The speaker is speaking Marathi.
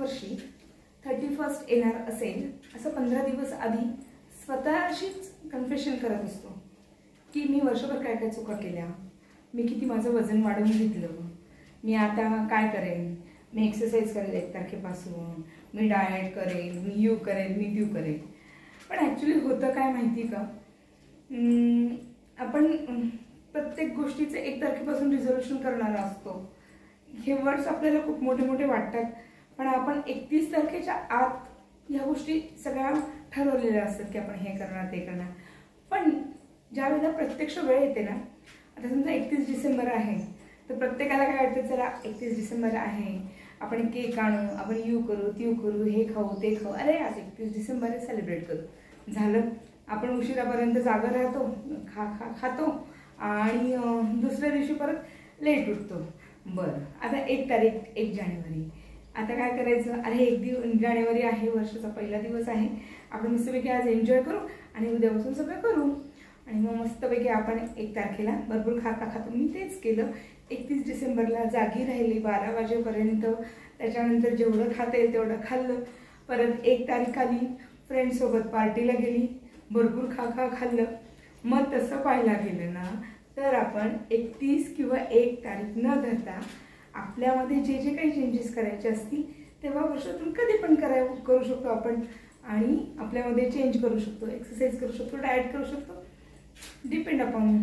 वर्षी 31 येणार असेल असं 15 दिवस आधी स्वतःशीच कन्फेशन करत असतो की मी वर्षभर काय काय चुका केल्या, मी किती माझं वजन वाढवून घेतलं, मी आता काय करेन, मी एक्सरसाइज करेल 1 तारखेपासून, मी डाएट करेल, मी यू करेल, मी त्यू करेल. पण ॲक्च्युली होतं काय माहिती का, आपण प्रत्येक गोष्टीचे 1 तारखेपासून रिझोल्यूशन करणारा असतो. हे वर्ड्स आपल्याला खूप मोठे मोठे वाटतात, पण आपण 31 तारखेच्या आत ह्या गोष्टी सगळ्या ठरवलेल्या असतात की आपण हे करणार ते करणार. पण ज्या वेळेला प्रत्यक्ष वेळ येते ना, आता समजा 31 डिसेंबर आहे तर प्रत्येकाला काय वाटतं, चला 31 डिसेंबर आहे, आपण केक आणू, आपण यू करू त्यू करू, हे खाऊ ते खाऊ, अरे आज 31 डिसेंबर आहे सेलिब्रेट करू. झालं, आपण उशिरापर्यंत जागा राहतो, खातो आणि दुसऱ्या दिवशी परत लेट उठतो. बरं, आता 1 तारीख 1 जानेवारी, आता काय करायचं, अरे 1 जानेवारी आहे, वर्षाचा पहिला दिवस आहे, आपण मस्तपैकी आज एन्जॉय करू आणि उद्यापासून सगळं करू. आणि मग मस्तपैकी आपण 1 तारखेला भरपूर खातो. मी तेच केलं. 31 डिसेंबरला जागी राहिली 12 वाजेपर्यंत, त्याच्यानंतर जेवढं खाता येईल तेवढं खाल्लं. परत 1 तारीख आली, फ्रेंड्ससोबत पार्टीला गेली, भरपूर खाल्लं. मग तसं पाहायला गेलं ना तर आपण 31 किंवा 1 तारीख न धरता आपल्यामध्ये जे जे काही चेंजेस करायचे असतील तेव्हा वर्षातून कधी पण करू शकतो आपण. आणि आपल्यामध्ये चेंज करू शकतो, एक्सरसाइज करू शकतो, डाएट करू शकतो, डिपेंड अपॉन